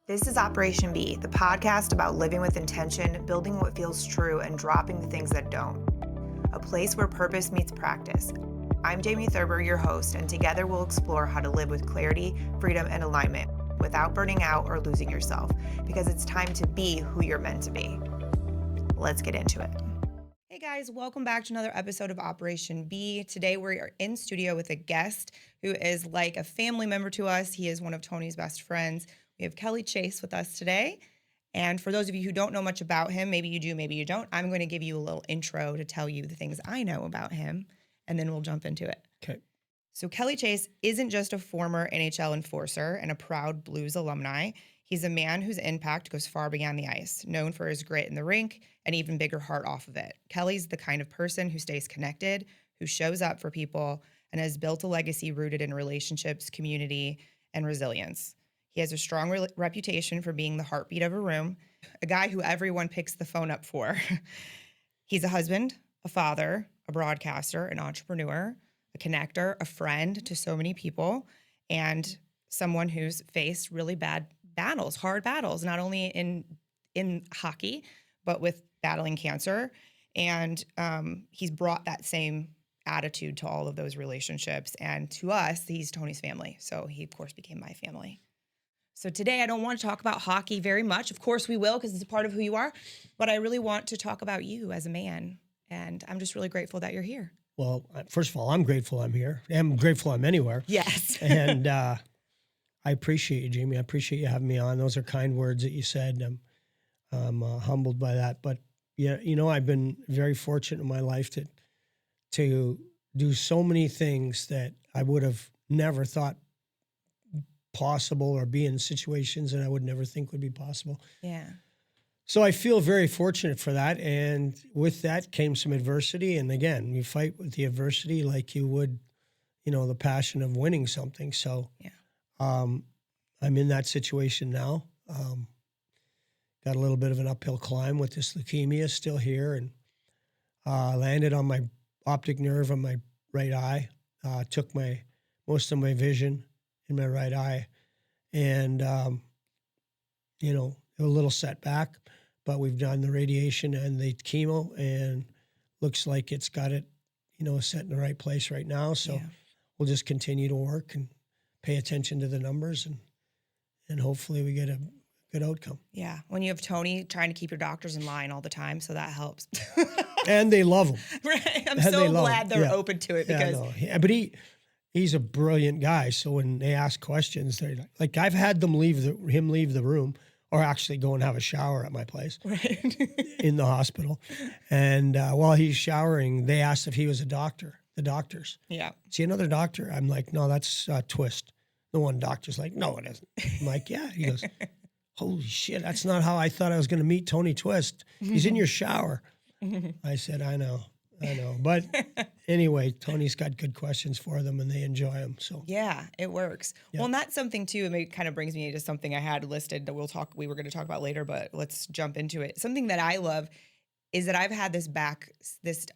This is Operation B, the podcast about living with intention, building what feels true, and dropping the things that don't. A place where purpose meets practice. I'm Jamie Thurber, your host, and together we'll explore how to live with clarity, freedom, and alignment without burning out or losing yourself, because it's time to be who you're meant to be. Let's get into it. Hey guys, welcome back to another episode of Operation B. Today we are in studio with a guest who is like a family member to us. He is one of Tony's best friends. We have Kelly Chase with us today. And for those of you who don't know much about him, maybe you do, maybe you don't, I'm going to give you a little intro to tell you the things I know about him, and then we'll jump into it. Okay. So Kelly Chase isn't just a former NHL enforcer and a proud Blues alumni. He's a man whose impact goes far beyond the ice, known for his grit in the rink and even bigger heart off of it. Kelly's the kind of person who stays connected, who shows up for people, and has built a legacy rooted in relationships, community, and resilience. He has a strong reputation for being the heartbeat of a room, a guy who everyone picks the phone up for. He's a husband, a father, a broadcaster, an entrepreneur, a connector, a friend to so many people, and someone who's faced really bad battles, hard battles, not only in hockey, but with battling cancer. And he's brought that same attitude to all of those relationships. And to us, he's Tony's family. So he, of course, became my family. So today I don't want to talk about hockey very much. Of course we will, because it's a part of who you are. But I really want to talk about you as a man. And I'm just really grateful that you're here. Well, first of all, I'm grateful I'm here. I'm grateful I'm anywhere. Yes. And I appreciate you, Jamie. I appreciate you having me on. Those are kind words that you said. I'm humbled by that. But yeah, you know, I've been very fortunate in my life to do so many things that I would have never thought possible, or be in situations that I would never think would be possible. Yeah. So I feel very fortunate for that. And with that came some adversity. And again, you fight with the adversity like you would, you know, the passion of winning something. So yeah. I'm in that situation now. Got a little bit of an uphill climb with this leukemia, still here, and landed on my optic nerve on my right eye. Took most of my vision in my right eye, and you know, a little setback, but we've done the radiation and the chemo, and looks like it's got it, you know, set in the right place right now. So we'll just continue to work and pay attention to the numbers, and hopefully we get a good outcome. Yeah. When you have Tony trying to keep your doctors in line all the time, so that helps. And they love him. Right. I'm so glad they're open to it, because but he's a brilliant guy. So when they ask questions, they're like, I've had them leave the room, or actually go and have a shower at my place, right, in the hospital. And while he's showering, they asked if he was a doctor. The doctors. Yeah. See another doctor? I'm like, no, that's Twist. The one doctor's like, no, it isn't. I'm like, yeah. He goes, holy shit, that's not how I thought I was going to meet Tony Twist. He's in your shower. I said, I know. But anyway, Tony's got good questions for them, and they enjoy them. So yeah, it works. Yeah. Well, and that's something too. It kind of brings me to something I had listed that we were going to talk about later, but let's jump into it. Something that I love is that I've had this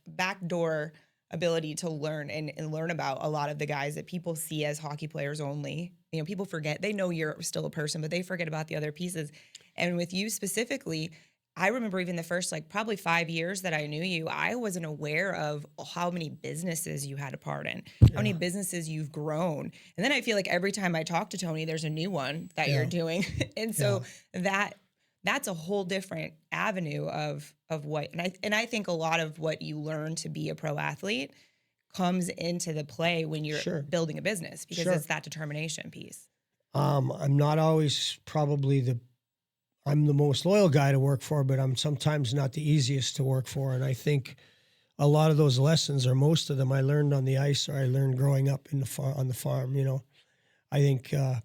backdoor ability to learn and learn about a lot of the guys that people see as hockey players only. You know, people forget, they know you're still a person, but they forget about the other pieces. And with you specifically, I remember even the first, probably 5 years that I knew you, I wasn't aware of how many businesses you had a part in, how many businesses you've grown. And then I feel like every time I talk to Tony, there's a new one that you're doing. And so that's a whole different avenue of what, and I think a lot of what you learn to be a pro athlete comes into the play when you're building a business, because it's that determination piece. I'm not always I'm the most loyal guy to work for, but I'm sometimes not the easiest to work for. And I think a lot of those lessons, or most of them, I learned on the ice, or I learned growing up on the farm. You know, I think the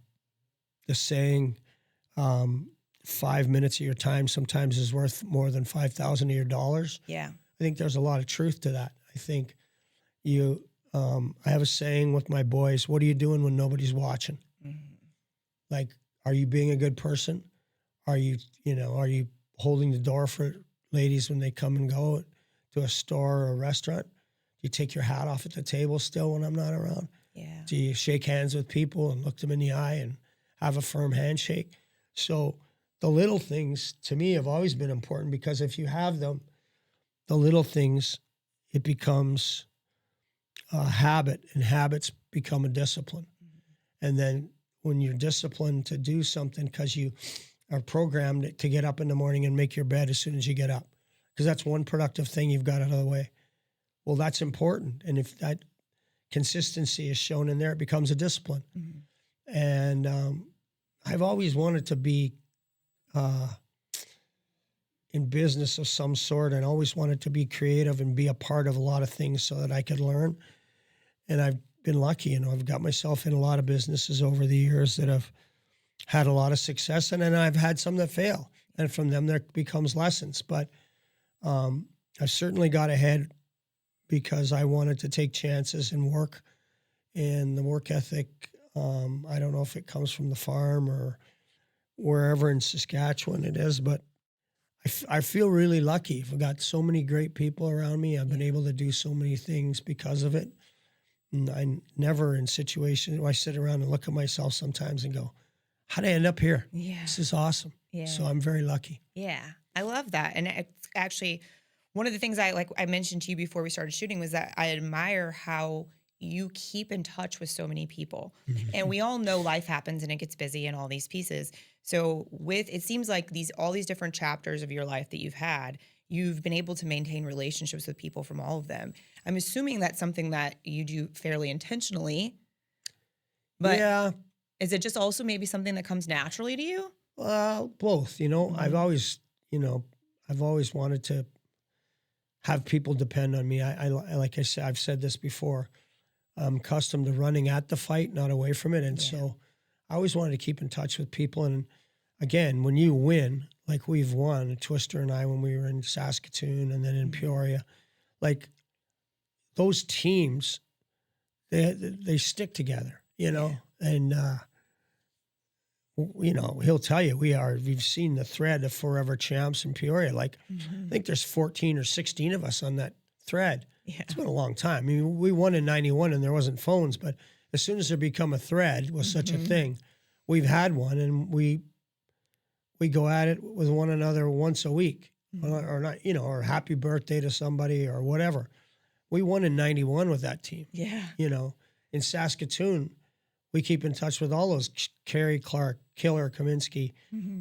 saying, 5 minutes of your time sometimes is worth more than 5,000 of your dollars. Yeah. I think there's a lot of truth to that. I think I have a saying with my boys: what are you doing when nobody's watching? Mm-hmm. Like, are you being a good person? Are you holding the door for ladies when they come and go to a store or a restaurant? Do you take your hat off at the table still when I'm not around? Yeah. Do you shake hands with people and look them in the eye and have a firm handshake? So the little things to me have always been important, because if you have them, the little things, it becomes a habit, and habits become a discipline. And then when you're disciplined to do something because you are programmed to get up in the morning and make your bed as soon as you get up, because that's one productive thing you've got out of the way. Well, that's important. And if that consistency is shown in there, it becomes a discipline. And I've always wanted to be in business of some sort, and always wanted to be creative and be a part of a lot of things so that I could learn. And I've been lucky, I've got myself in a lot of businesses over the years that have had a lot of success, and then I've had some that fail. And from them, there becomes lessons. But I've certainly got ahead because I wanted to take chances and work. And the work ethic, I don't know if it comes from the farm or wherever in Saskatchewan it is, but I feel really lucky. I've got so many great people around me. I've been able to do so many things because of it. And I never in situations where I sit around and look at myself sometimes and go, how did I end up here? Yeah. This is awesome. Yeah. So I'm very lucky. Yeah. I love that. And it's actually one of the things I mentioned to you before we started shooting was that I admire how you keep in touch with so many people. And we all know life happens and it gets busy and all these pieces. So it seems like all these different chapters of your life that you've had, you've been able to maintain relationships with people from all of them. I'm assuming that's something that you do fairly intentionally, but yeah, is it just also maybe something that comes naturally to you? both, I've always wanted to have people depend on me. I like I said, I've said this before, I'm accustomed to running at the fight, not away from it. And so I always wanted to keep in touch with people. And again, when you win, like we've won, Twister and I, when we were in Saskatoon and then in Peoria, like those teams, they stick together, and, he'll tell you, we've seen the thread of Forever Champs in Peoria. Like, I think there's 14 or 16 of us on that thread. Yeah. It's been a long time. I mean, we won in 91 and there wasn't phones, but as soon as there become a thread was such a thing, we've had one, and we go at it with one another once a week, or not, or happy birthday to somebody or whatever. We won in 91 with that team. Yeah. In Saskatoon, we keep in touch with all those Kerry, Clark, Killer, Kaminsky,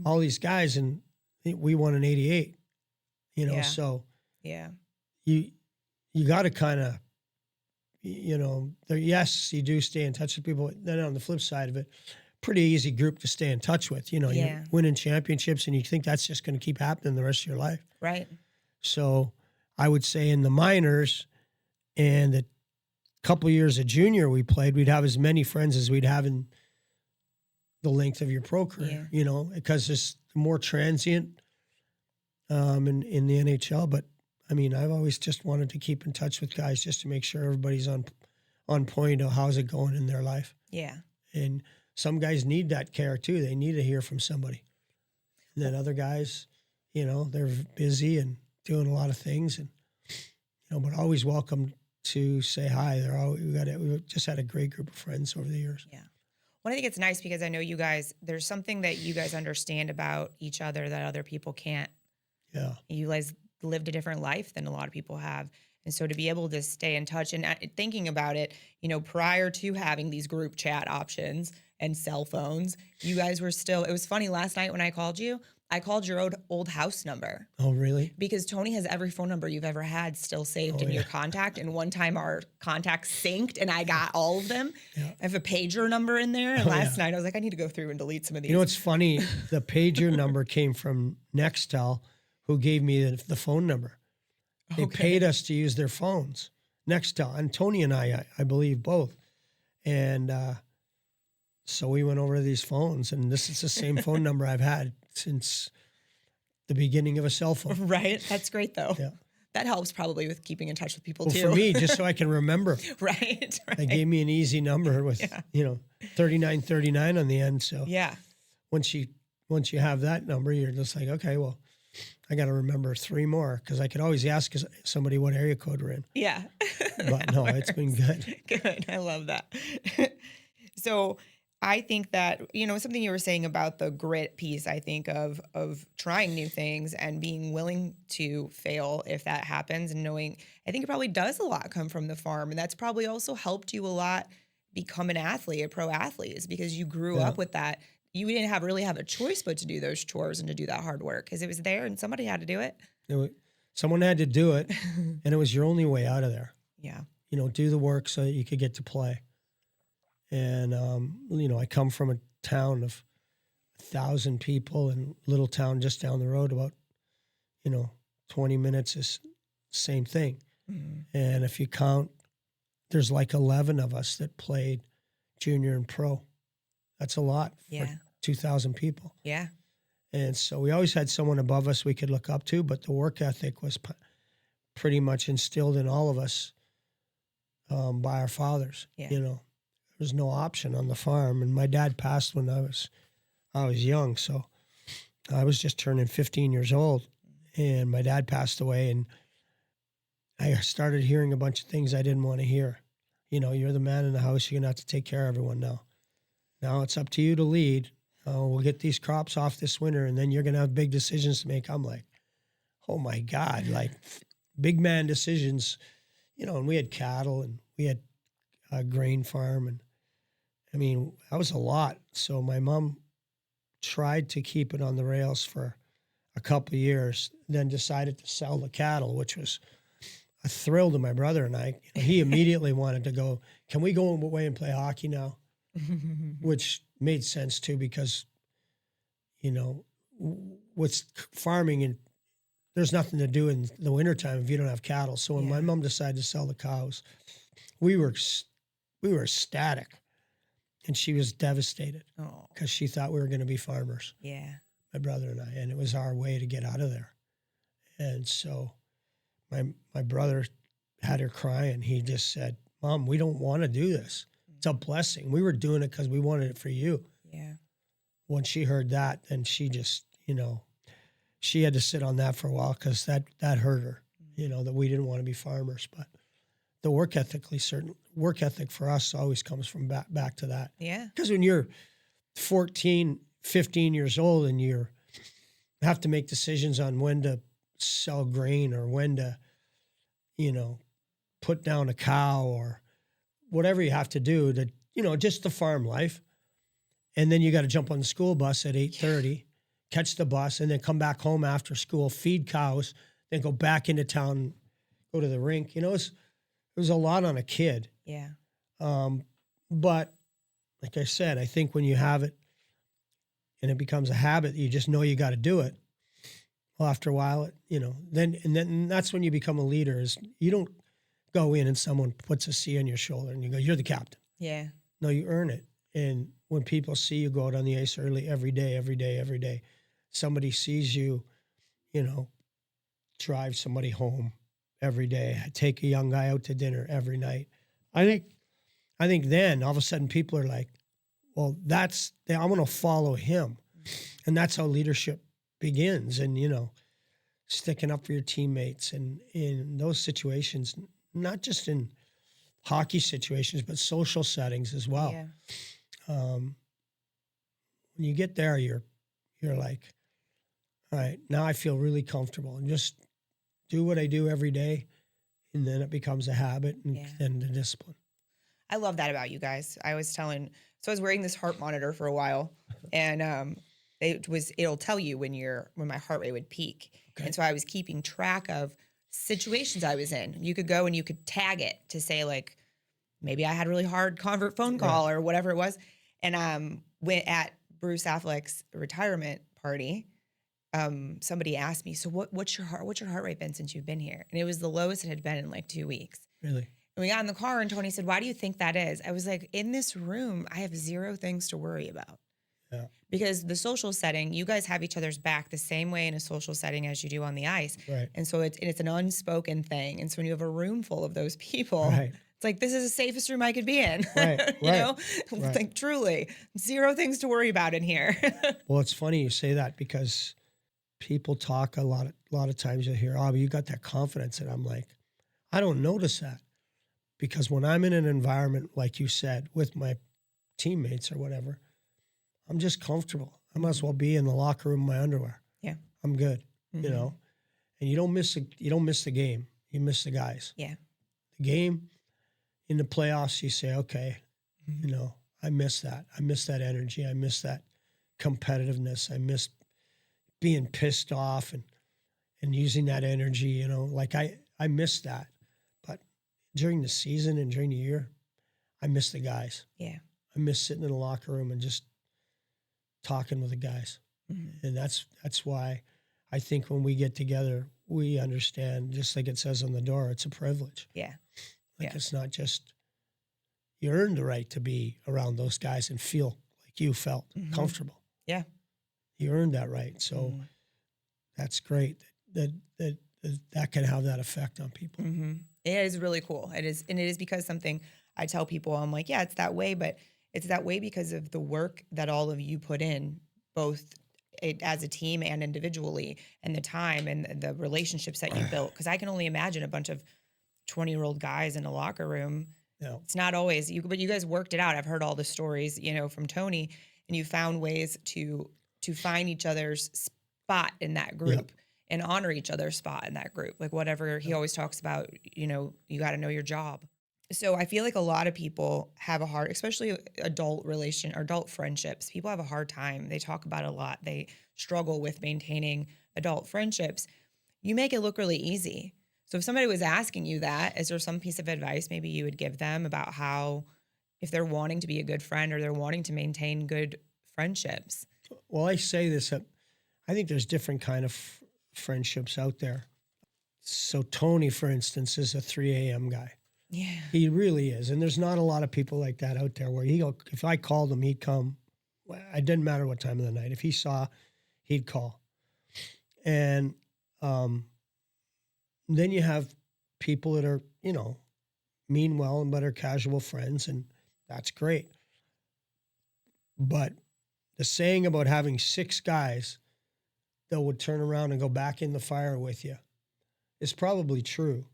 all these guys, and we won in 88. So you got to kind of, yes, you do stay in touch with people. Then on the flip side of it, pretty easy group to stay in touch with. You're winning championships, and you think that's just going to keep happening the rest of your life. Right. So I would say in the minors and the couple years of junior we played, we'd have as many friends as we'd have in the length of your pro career, because it's more transient in the NHL. But I mean, I've always just wanted to keep in touch with guys just to make sure everybody's on point of how's it going in their life. Yeah. And some guys need that care too. They need to hear from somebody. And then other guys, they're busy and doing a lot of things, and but always welcome to say hi. We've just had a great group of friends over the years. Yeah. Well, I think it's nice because I know you guys, there's something that you guys understand about each other that other people can't. Yeah. You guys lived a different life than a lot of people have. And so to be able to stay in touch and thinking about it, prior to having these group chat options and cell phones, you guys were still, it was funny last night when I called you, I called your old house number. Oh, really? Because Tony has every phone number you've ever had still saved in your contact. And one time our contacts synced and I got all of them. Yeah. I have a pager number in there. And last night I was like, I need to go through and delete some of these. It's funny. The pager number came from Nextel, who gave me the phone number. They paid us to use their phones. Nextel. And Tony and I believe both. And so we went over to these phones, and this is the same phone number I've had since the beginning of a cell phone. Right. That's great, though. Yeah. That helps probably with keeping in touch with people, too. For me, just so I can remember. Right. They gave me an easy number with, 3939 on the end. So once you have that number, you're just like, okay, well, I got to remember 3 more, because I could always ask somebody what area code we're in. Yeah. But no, it's been good. Good. I love that. So I think that, something you were saying about the grit piece, I think of trying new things and being willing to fail if that happens and knowing, I think it probably does a lot come from the farm. And that's probably also helped you a lot become an athlete, a pro athlete, is because you grew Yeah. up with that. You didn't really have a choice but to do those chores and to do that hard work because it was there and somebody had to do it. It wa- Someone had to do it, and it was your only way out of there. Yeah. Do the work so that you could get to play. And, I come from a town of 1,000 people and little town just down the road about, 20 minutes is same thing. Mhm. And if you count, there's like 11 of us that played junior and pro. That's a lot for Yeah. 2,000 people. Yeah. And so we always had someone above us we could look up to, but the work ethic was pretty much instilled in all of us by our fathers. Yeah. There was no option on the farm. And my dad passed when I was young, so I was just turning 15 years old, and my dad passed away, and I started hearing a bunch of things I didn't want to hear. You're the man in the house. You're gonna have to take care of everyone now. Now it's up to you to lead. We'll get these crops off this winter, and then you're gonna have big decisions to make. I'm like, oh my God, like big man decisions. And we had cattle, and we had a grain farm, and I mean that was a lot. So my mom tried to keep it on the rails for a couple of years, then decided to sell the cattle, which was a thrill to my brother and I. He immediately wanted to go, can we go away and play hockey now? Which made sense too, because, with farming and there's nothing to do in the wintertime if you don't have cattle. So when my mom decided to sell the cows, we were ecstatic, and she was devastated Oh. because she thought we were going to be farmers, Yeah. my brother and I, and it was our way to get out of there. And so my brother had her crying. He just said, Mom, we don't want to do this. It's a blessing. We were doing it because we wanted it for you. Yeah. When she heard that, then she just, she had to sit on that for a while because that hurt her, that we didn't want to be farmers. But the work ethic for us always comes from back to that. Yeah. Because when you're 14, 15 years old and you have to make decisions on when to sell grain or when to, put down a cow or whatever you have to do to, just the farm life. And then you got to jump on the school bus at 8:30, catch the bus, and then come back home after school, feed cows, then go back into town, go to the rink. It was a lot on a kid. Yeah. But like I said, I think when you have it and it becomes a habit, you just know you got to do it. Well, after a while, then that's when you become a leader. Is you don't go in and someone puts a C on your shoulder and you go, you're the captain. Yeah. No, you earn it. And when people see you go out on the ice early every day, somebody sees you, drive somebody home every day, take a young guy out to dinner every night. I think then all of a sudden people are like, well, I'm going to follow him. And that's how leadership begins. And, sticking up for your teammates and in those situations, not just in hockey situations, but social settings as well. Yeah. When you get there, you're like, all right, now I feel really comfortable and just do what I do every day. And then it becomes a habit and then the discipline. I love that about you guys. I was wearing this heart monitor for a while, and it'll tell you when my heart rate would peak. Okay. And so I was keeping track of situations I was in. You could go and you could tag it to say, like, maybe I had a really hard convert phone call or whatever it was. And when at Bruce Affleck's retirement party, somebody asked me, so what's your heart rate been since you've been here? And it was the lowest it had been in like 2 weeks. Really? And we got in the car and Tony said, why do you think that is? I was like, in this room, I have zero things to worry about. Yeah. Because the social setting, you guys have each other's back the same way in a social setting as you do on the ice. Right. And so it's an unspoken thing. And so when you have a room full of those people, it's like, this is the safest room I could be in. Right. Right. Like truly zero things to worry about in here. Well, it's funny you say that because people talk a lot of times you'll hear, oh, but you got that confidence. And I'm like, I don't notice that because when I'm in an environment, like you said, with my teammates or whatever, I'm just comfortable. I might as well be in the locker room in my underwear. Yeah. I'm good, you know. And you don't miss the game. You miss the guys. Yeah. The game in the playoffs, you say, okay, you know, I miss that. I miss that energy. I miss that competitiveness. I miss being pissed off and using that energy, you know, like I miss that. But during the season and during the year, I miss the guys. Yeah. I miss sitting in the locker room and just talking with the guys. And that's why I think when we get together, we understand, just like it says on the door, it's a privilege. Yeah. Like it's not just, you earned the right to be around those guys and feel like you felt comfortable. Yeah. You earned that right. So that's great that can have that effect on people. It is really cool. It is. And it is because something I tell people, I'm like, yeah, it's that way, but it's that way because of the work that all of you put in, both as a team and individually, and the time and the relationships that you built. Because I can only imagine a bunch of 20-year-old guys in a locker room. Yeah. It's not always you, but you guys worked it out. I've heard all the stories, you know, from Tony, and you found ways to find each other's spot in that group and honor each other's spot in that group. Like whatever he always talks about, you know, you got to know your job. So I feel like a lot of people have a hard, especially adult friendships. People have a hard time. They talk about it a lot. They struggle with maintaining adult friendships. You make it look really easy. So if somebody was asking you that, is there some piece of advice maybe you would give them about how, if they're wanting to be a good friend or they're wanting to maintain good friendships? Well, I say this, I think there's different kind of friendships out there. So Tony, for instance, is a 3 a.m. guy. Yeah. He really is. And there's not a lot of people like that out there where if I called him, he'd come. It didn't matter what time of the night. If he saw, he'd call. And then you have people that are, you know, mean well but are casual friends, and that's great. But the saying about having 6 guys that would turn around and go back in the fire with you is probably true.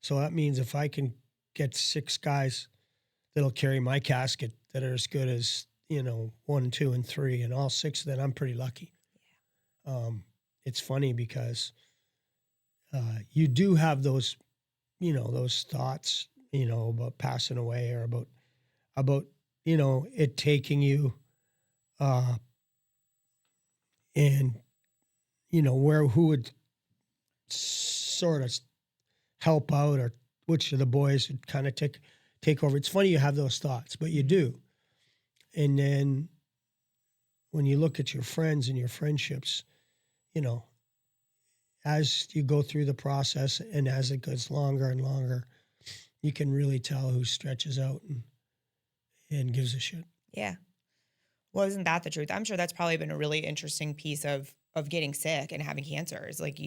So that means if I can get 6 guys that'll carry my casket that are as good as, you know, 1, 2, and 3, and all 6, then I'm pretty lucky. Yeah. It's funny because you do have those, you know, those thoughts, you know, about passing away or about, you know, it taking you, and, you know, who would sort of help out, or which of the boys would kind of take over. It's funny you have those thoughts, but you do. And then when you look at your friends and your friendships, you know, as you go through the process and as it goes longer and longer, you can really tell who stretches out and gives a shit. Yeah. Well, isn't that the truth? I'm sure that's probably been a really interesting piece of getting sick and having cancer. Is like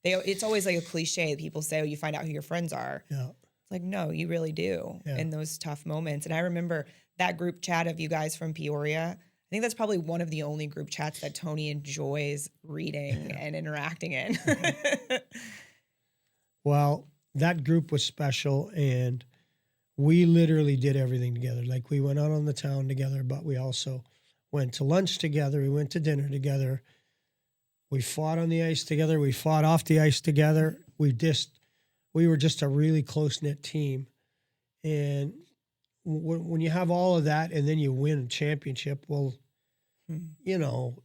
it's always like a cliche. People say, oh, you find out who your friends are. Yeah. It's like, no, you really do in those tough moments. And I remember that group chat of you guys from Peoria. I think that's probably one of the only group chats that Tony enjoys reading and interacting in. Well, that group was special, and we literally did everything together. Like, we went out on the town together, but we also went to lunch together. We went to dinner together. We fought on the ice together. We fought off the ice together. We were just a really close-knit team. And when you have all of that and then you win a championship, well, you know,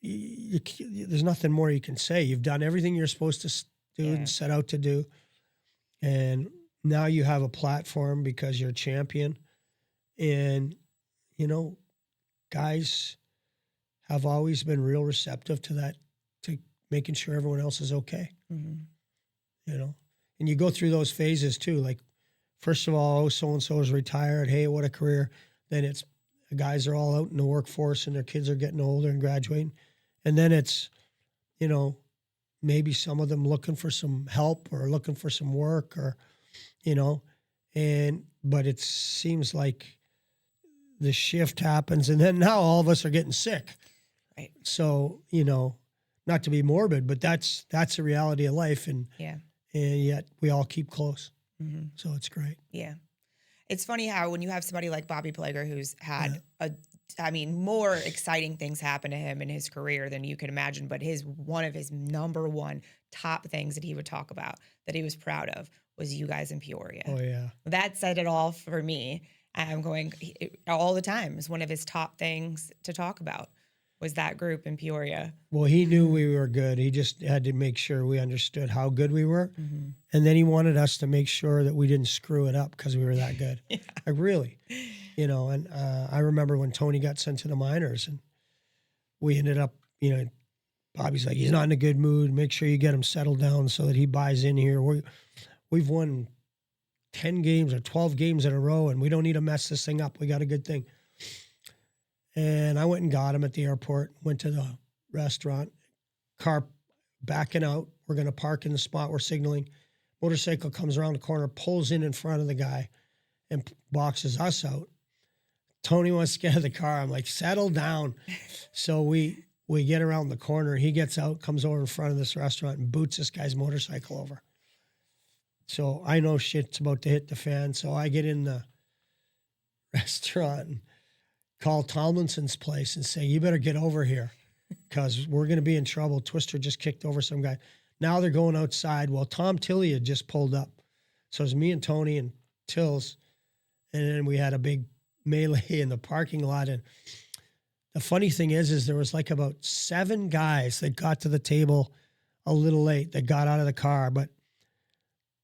there's nothing more you can say. You've done everything you're supposed to do and set out to do. And now you have a platform because you're a champion. And, you know, guys have always been real receptive to that, to making sure everyone else is okay. You know, and you go through those phases too. Like, first of all, oh, so-and-so is retired. Hey, what a career. Then it's the guys are all out in the workforce and their kids are getting older and graduating. And then it's, you know, maybe some of them looking for some help or looking for some work, or, you know, but it seems like the shift happens, and then now all of us are getting sick. Right. So, you know, not to be morbid, but that's the reality of life. And yet we all keep close. So it's great. Yeah. It's funny how when you have somebody like Bobby Plager who's Yeah. had more exciting things happen to him in his career than you can imagine, but one of his number one top things that he would talk about that he was proud of was you guys in Peoria. Oh yeah. That said it all for me. I'm going all the time is one of his top things to talk about was that group in Peoria. Well, he knew we were good. He just had to make sure we understood how good we were. Mm-hmm. And then he wanted us to make sure that we didn't screw it up because we were that good. Yeah. Like really, and I remember when Tony got sent to the minors and we ended up, Bobby's like, he's not in a good mood. Make sure you get him settled down so that he buys in here. We've won 10 games or 12 games in a row and we don't need to mess this thing up. We got a good thing. And I went and got him at the airport, went to the restaurant, car backing out. We're going to park in the spot we're signaling. Motorcycle comes around the corner, pulls in front of the guy and boxes us out. Tony wants to get out of the car. I'm like, settle down. So we get around the corner. He gets out, comes over in front of this restaurant and boots this guy's motorcycle over. So I know shit's about to hit the fan. So I get in the restaurant and call Tomlinson's place and say, you better get over here because we're going to be in trouble. Twister just kicked over some guy. Now they're going outside. Well, Tom Tilley had just pulled up. So it was me and Tony and Tills. And then we had a big melee in the parking lot. And the funny thing is there was like about 7 guys that got to the table a little late that got out of the car. But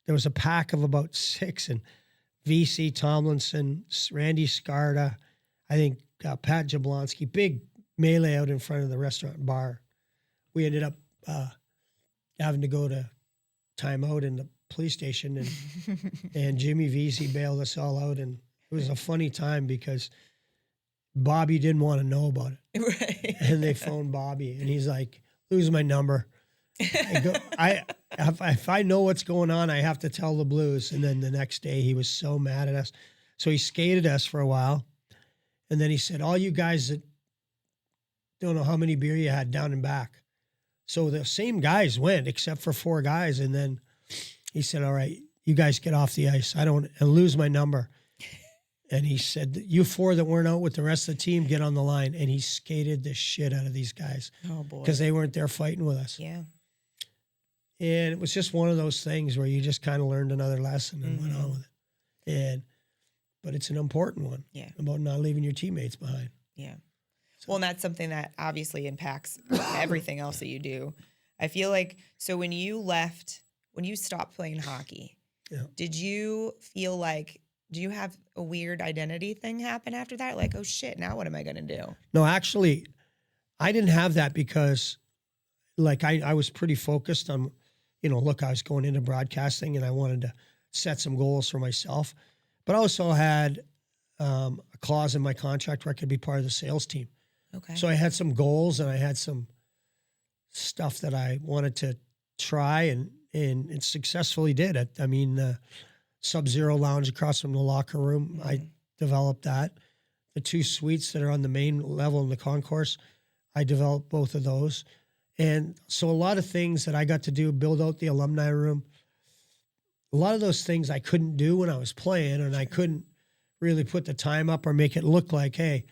there was a pack of about 6 and VC Tomlinson, Randy Scarda, I think Pat Jablonski, big melee out in front of the restaurant bar. We ended up having to go to timeout in the police station, and Jimmy VC bailed us all out. And it was a funny time because Bobby didn't want to know about it. Right. And they phoned Bobby, and he's like, lose my number. If I know what's going on, I have to tell the Blues. And then the next day he was so mad at us. So he skated us for a while. And then he said, all you guys that don't know how many beer you had down and back. So the same guys went except for 4 guys. And then he said, all right, you guys get off the ice. And lose my number. And he said, you 4 that weren't out with the rest of the team, get on the line. And he skated the shit out of these guys. Oh, boy. Because they weren't there fighting with us. Yeah. And it was just one of those things where you just kind of learned another lesson and went on with it. But it's an important one. Yeah. About not leaving your teammates behind. Yeah. Well, and that's something that obviously impacts everything else that you do. I feel like, so when you stopped playing hockey, did you feel like, do you have a weird identity thing happen after that? Like, oh shit, now what am I going to do? No, actually, I didn't have that because like I was pretty focused on, look, I was going into broadcasting and I wanted to set some goals for myself. But I also had a clause in my contract where I could be part of the sales team. Okay. So I had some goals and I had some stuff that I wanted to try and it successfully did it. I mean, Sub-Zero Lounge across from the locker room, I developed that. The 2 suites that are on the main level in the concourse, I developed both of those. And so a lot of things that I got to do, build out the alumni room, a lot of those things I couldn't do when I was playing, and I couldn't really put the time up or make it look like, hey,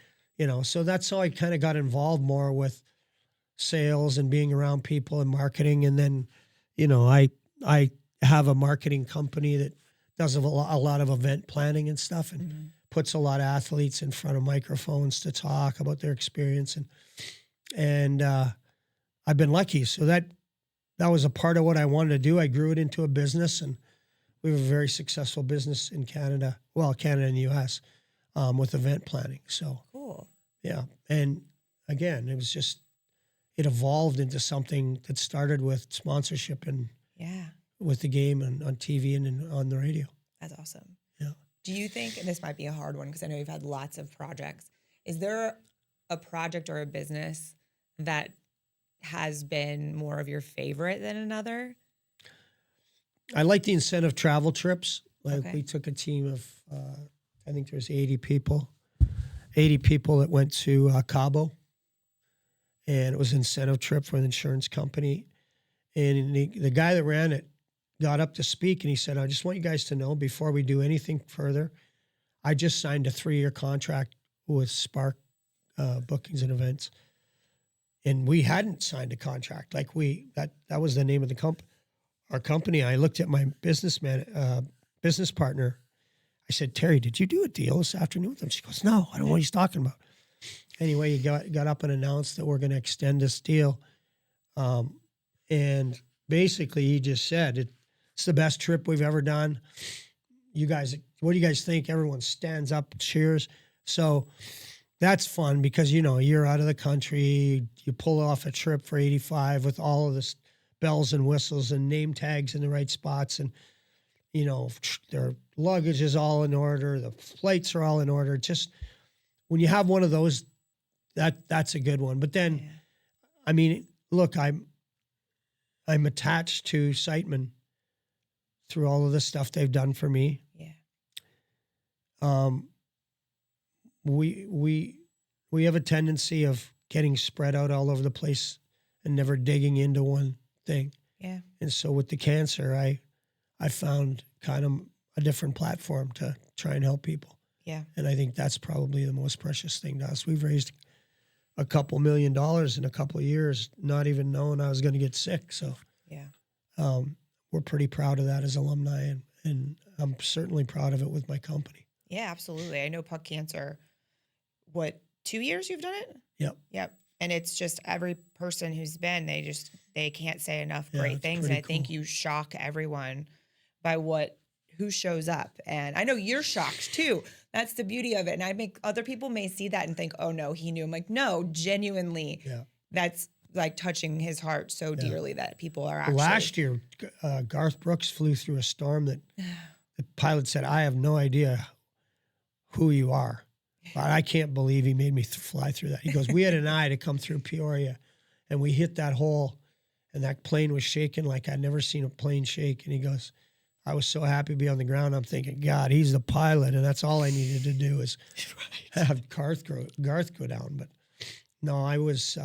so that's how I kind of got involved more with sales and being around people and marketing. And then, I have a marketing company that does a lot of event planning and stuff and puts a lot of athletes in front of microphones to talk about their experience. And I've been lucky. So that was a part of what I wanted to do. I grew it into a business, and we have a very successful business in Canada, Canada and the U.S., with event planning. So cool. Yeah. And again, it evolved into something that started with sponsorship and with the game and on TV and on the radio. That's awesome. Yeah. Do you think, and this might be a hard one because I know you've had lots of projects, is there a project or a business that has been more of your favorite than another? I like the incentive travel trips. Like we took a team of, I think there's 80 people that went to Cabo, and it was an incentive trip for an insurance company. And the guy that ran it got up to speak, and he said, I just want you guys to know before we do anything further, I just signed a 3-year contract with Spark Bookings and Events, and we hadn't signed a contract. Like that was the name of our company. I looked at my business partner. I said, Terry, did you do a deal this afternoon with them? She goes, no, I don't know what he's talking about. Anyway, he got up and announced that we're going to extend this deal. And basically he just said, it's the best trip we've ever done. You guys, what do you guys think? Everyone stands up, cheers. So that's fun because, you're out of the country. You pull off a trip for 85 with all of this bells and whistles and name tags in the right spots. And, their luggage is all in order. The flights are all in order. Just when you have one of those, that's a good one. But then, I mean, look, I'm attached to Siteman through all of the stuff they've done for me. Yeah. We have a tendency of getting spread out all over the place and never digging into one thing. Yeah. And so with the cancer, I found kind of a different platform to try and help people. Yeah. And I think that's probably the most precious thing to us. We've raised a couple $1 million in a couple of years, not even knowing I was going to get sick. So yeah, we're pretty proud of that as alumni, and I'm certainly proud of it with my company. Yeah, absolutely. I know Puck Cancer, 2 years you've done it? Yep. And it's just every person who's been, they can't say enough great things. And I think you shock everyone by who shows up. And I know you're shocked too. That's the beauty of it. And other people may see that and think, oh no, he knew. I'm like, no, genuinely, that's like touching his heart so dearly that people are actually. Last year, Garth Brooks flew through a storm that the pilot said, I have no idea who you are. But I can't believe he made me fly through that. He goes, we had an eye to come through Peoria, and we hit that hole, and that plane was shaking like I'd never seen a plane shake. And he goes, I was so happy to be on the ground. I'm thinking, God, he's the pilot, and that's all I needed to do is have Garth go down. But no, I was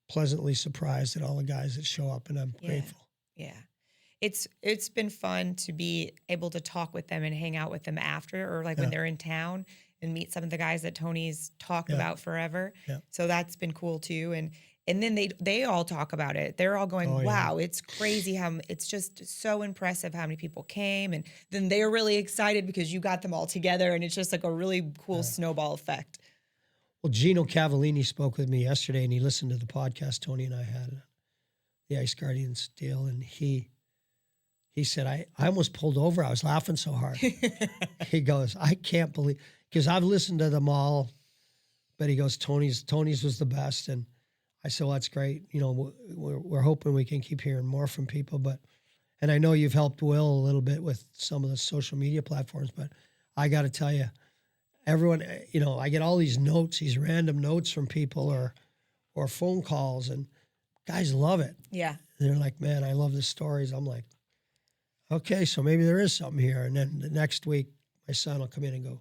pleasantly surprised at all the guys that show up, and I'm grateful. Yeah. It's been fun to be able to talk with them and hang out with them after, or like when they're in town and meet some of the guys that Tony's talked about forever. Yeah. So that's been cool too. And then they all talk about it. They're all going, wow, it's crazy how it's just so impressive how many people came. And then they're really excited because you got them all together, and it's just like a really cool snowball effect. Well, Gino Cavallini spoke with me yesterday, and he listened to the podcast Tony and I had, the Ice Guardians deal, and he said, I almost pulled over. I was laughing so hard. He goes, I can't believe, because I've listened to them all, but he goes, Tony's was the best. And I said, well, that's great. We're hoping we can keep hearing more from people. And I know you've helped Will a little bit with some of the social media platforms, but I got to tell you, everyone, I get all these notes, these random notes from people or phone calls, and guys love it. Yeah. They're like, man, I love the stories. I'm like, okay, so maybe there is something here. And then the next week, my son will come in and go,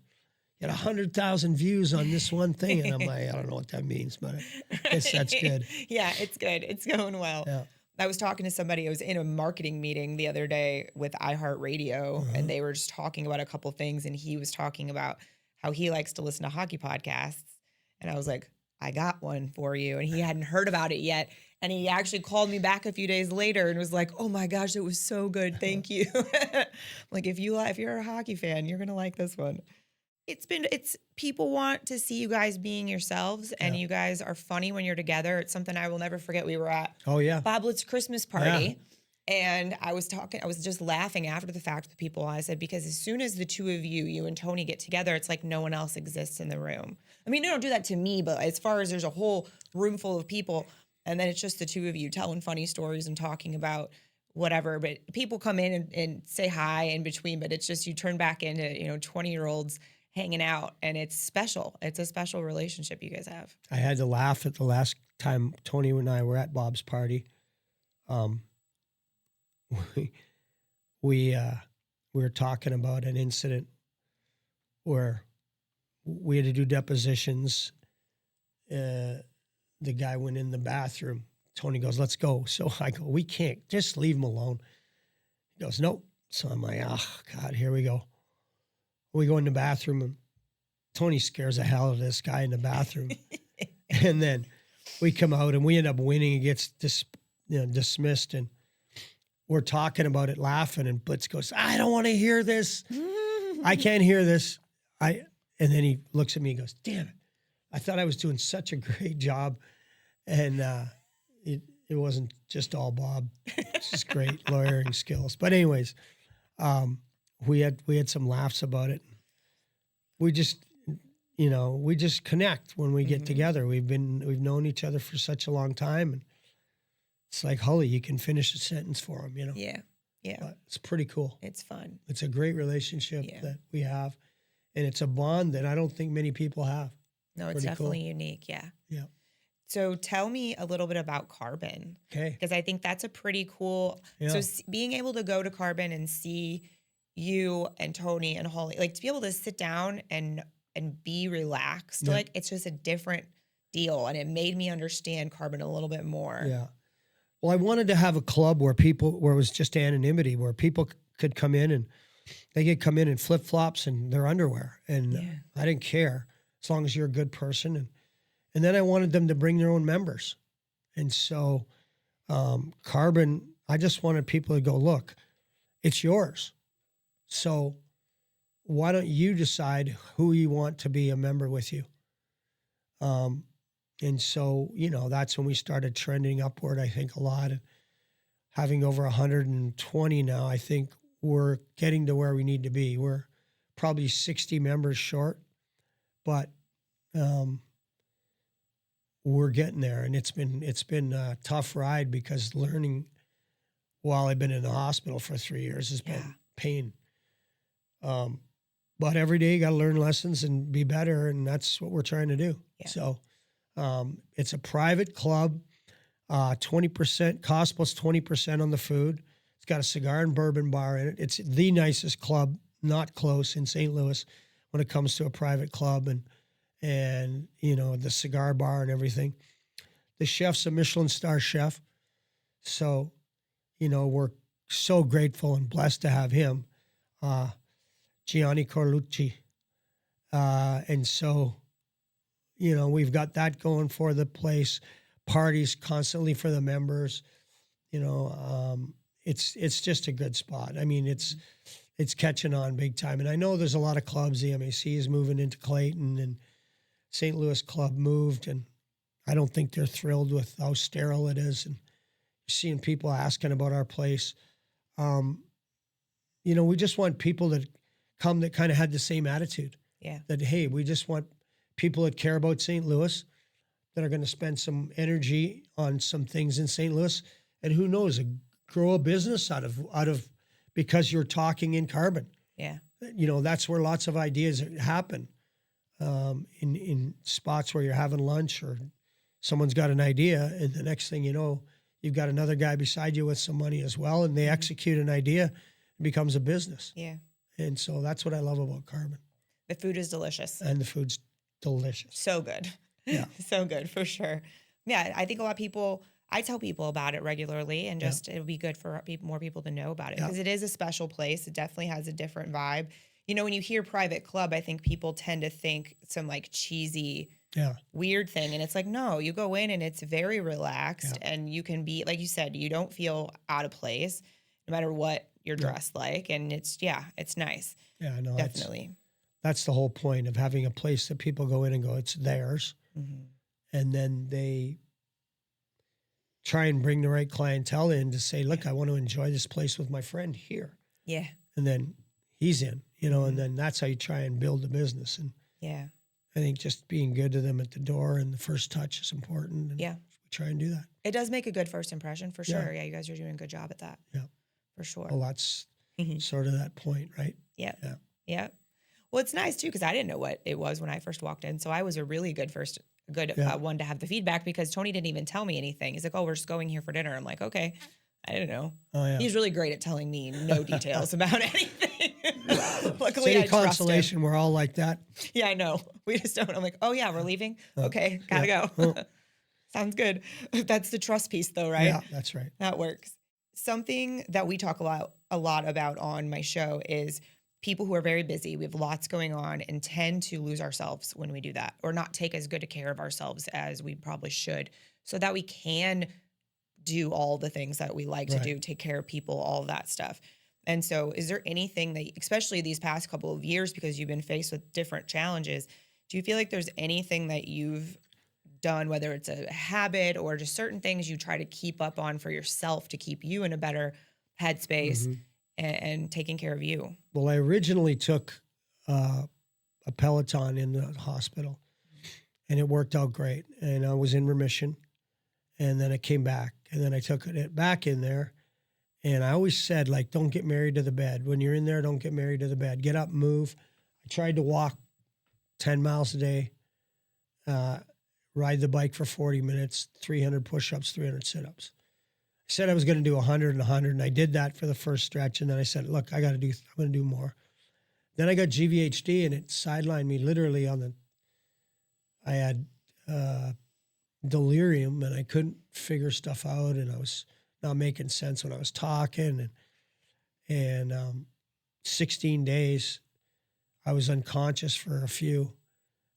you had 100,000 views on this one thing. And I'm like, I don't know what that means, but I guess that's good. Yeah, it's good. It's going well. Yeah. I was talking to somebody. I was in a marketing meeting the other day with iHeartRadio, and they were just talking about a couple things. And he was talking about how he likes to listen to hockey podcasts. And I was like, I got one for you. And he hadn't heard about it yet. And he actually called me back a few days later and was like, oh my gosh, it was so good. Thank you. Like, if you're a hockey fan, you're going to like this one. It's people want to see you guys being yourselves, and you guys are funny when you're together. It's something I will never forget. We were at Boblet's Christmas party, and I was just laughing after the fact with people. I said, because as soon as the two of you and Tony get together, it's like no one else exists in the room. I mean, they don't do that to me, but as far as there's a whole room full of people, and then it's just the two of you telling funny stories and talking about whatever. But people come in and say hi in between, but it's just you turn back into 20-year-olds hanging out, and it's special. It's a special relationship you guys have. I had to laugh at the last time Tony and I were at Bob's party. We were talking about an incident where we had to do depositions. The guy went in the bathroom. Tony goes, let's go. So I go, we can't, just leave him alone. He goes, nope. So I'm like, oh God, here we go. We go in the bathroom and Tony scares the hell out of this guy in the bathroom. And then we come out and we end up winning. It gets dismissed. And we're talking about it, laughing. And Blitz goes, I don't want to hear this. I can't hear this. And then he looks at me and goes, damn it. I thought I was doing such a great job. And it wasn't just all Bob. It's just great lawyering skills. But anyways, we had some laughs about it. We just connect when we get together. We've known each other for such a long time, and it's like, Holly, you can finish a sentence for him, Yeah. Yeah. But it's pretty cool. It's fun. It's a great relationship that we have, and it's a bond that I don't think many people have. No, it's Pretty definitely cool. unique. Yeah. Yeah. So tell me a little bit about Carbon, Okay. because I think that's a pretty cool. Yeah. So being able to go to Carbon and see you and Tony and Holly, like to be able to sit down and be relaxed, Yeah. like it's just a different deal. And it made me understand Carbon a little bit more. Yeah. Well, I wanted to have a club where it was just anonymity, where people could come in and they could come in flip-flops and their underwear. And I didn't care as long as you're a good person. And then I wanted them to bring their own members. And so Carbon, I just wanted people to go, look, it's yours. So why don't you decide who you want to be a member with you? And so, that's when we started trending upward, I think, a lot. And having over 120 now, I think we're getting to where we need to be. We're probably 60 members short, but we're getting there. And it's been a tough ride, because learning while I've been in the hospital for 3 years has been pain. But every day you got to learn lessons and be better. And that's what we're trying to do. Yeah. So it's a private club, 20% cost plus 20% on the food. It's got a cigar and bourbon bar in it. It's the nicest club, not close, in St. Louis when it comes to a private club, and the cigar bar and everything. The chef's a Michelin star chef. So, we're so grateful and blessed to have him. Gianni Corlucci. And so, we've got that going for the place, parties constantly for the members. It's just a good spot. I mean, it's catching on big time. And I know there's a lot of clubs. The MAC is moving into Clayton, and St. Louis Club moved, and I don't think they're thrilled with how sterile it is. And seeing people asking about our place. We just want people that come that kind of had the same attitude. Yeah. That, hey, we just want people that care about St. Louis, that are going to spend some energy on some things in St. Louis, and who knows, grow a business out of because you're talking in Carbon. Yeah. That's where lots of ideas happen, in spots where you're having lunch or someone's got an idea, and the next thing you know, you've got another guy beside you with some money as well, and they execute an idea, it becomes a business. Yeah. And so that's what I love about Carbon. The food is delicious. And the food's delicious. So good. Yeah. So good, for sure. Yeah, I think a lot of people, I tell people about it regularly, and just it would be good for more people to know about it, because it is a special place. It definitely has a different vibe. When you hear private club, I think people tend to think some like cheesy, weird thing. And it's like, no, you go in and it's very relaxed, and you can be, like you said, you don't feel out of place no matter what you're dressed like. And it's nice. Yeah, no, definitely. That's the whole point of having a place that people go in and go, it's theirs. Mm-hmm. And then they try and bring the right clientele in to say, look, I want to enjoy this place with my friend here. Yeah. And then he's in, and then that's how you try and build a business. And I think just being good to them at the door and the first touch is important. And we try and do that. It does make a good first impression, for sure. Yeah, you guys are doing a good job at that. Yeah. For sure. Well, that's sort of that point, right? Yeah. Well, it's nice too, because I didn't know what it was when I first walked in. So I was a really good one to have the feedback, because Tony didn't even tell me anything. He's like, oh, we're just going here for dinner. I'm like, okay. I didn't know. Oh, yeah. He's really great at telling me no details about anything. Luckily, Same I trust consolation. him. We're all like that. Yeah, I know. We just don't. I'm like, oh yeah, we're leaving. Okay, gotta go. Sounds good. That's the trust piece, though, right? Yeah, that's right. That works. Something that we talk a lot about on my show is people who are very busy, we have lots going on, and tend to lose ourselves when we do that, or not take as good a care of ourselves as we probably should, so that we can do all the things that we like to Right. do, take care of people, all of that stuff. And so, is there anything that, especially these past couple of years, because you've been faced with different challenges, do you feel like there's anything that you've done, whether it's a habit or just certain things you try to keep up on for yourself to keep you in a better headspace Mhm. and taking care of you? Well, I originally took a Peloton in the hospital, and it worked out great, and I was in remission, and then it came back, and then I took it back in there, and I always said, like, don't get married to the bed. When you're in there, don't get married to the bed. Get up, move. I tried to walk 10 miles a day, uh, ride the bike for 40 minutes, 300 push-ups, 300 sit-ups. I said I was going to do 100 and 100, and I did that for the first stretch, and then I said, look, I'm going to do more. Then I got GVHD, and it sidelined me literally I had delirium, and I couldn't figure stuff out, and I was not making sense when I was talking, and 16 days I was unconscious for a few,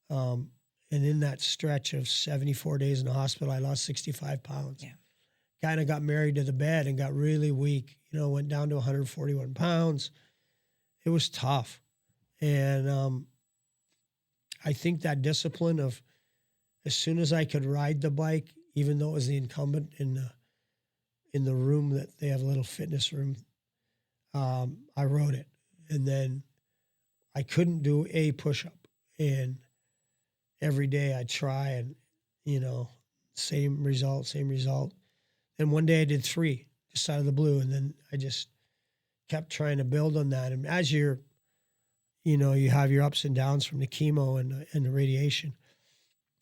and in that stretch of 74 days in the hospital, I lost 65 pounds. Yeah. Kind of got married to the bed and got really weak, went down to 141 pounds. It was tough. And I think that discipline of, as soon as I could ride the bike, even though it was the incumbent in the room that they have, a little fitness room, I rode it. And then I couldn't do a push-up. And every day I'd try, and, same result. And one day I did 3, just out of the blue. And then I just kept trying to build on that. And as you have your ups and downs from the chemo and the radiation,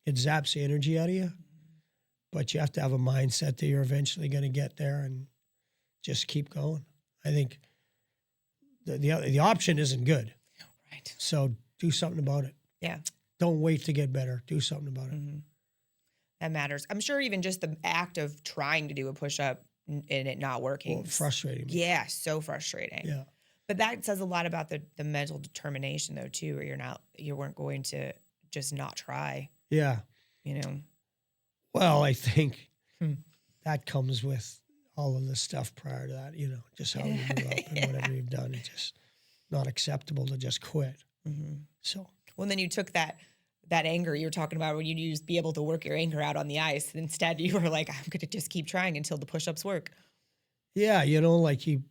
it zaps the energy out of you. But you have to have a mindset that you're eventually going to get there and just keep going. I think the option isn't good. Right. So do something about it. Yeah. Don't wait to get better. Do something about it. Mm-hmm. That matters. I'm sure even just the act of trying to do a push-up and it not working. Well, frustrating. Yeah, so frustrating. Yeah. But that says a lot about the mental determination, though, too, where you weren't going to just not try, Yeah. Well, I think Hmm. that comes with all of the stuff prior to that, just how you grew up and whatever you've done. It's just not acceptable to just quit. Mm-hmm. So. Well, then you took that anger you were talking about when you used to be able to work your anger out on the ice. Instead, you were like, I'm going to just keep trying until the push-ups work. Yeah, like you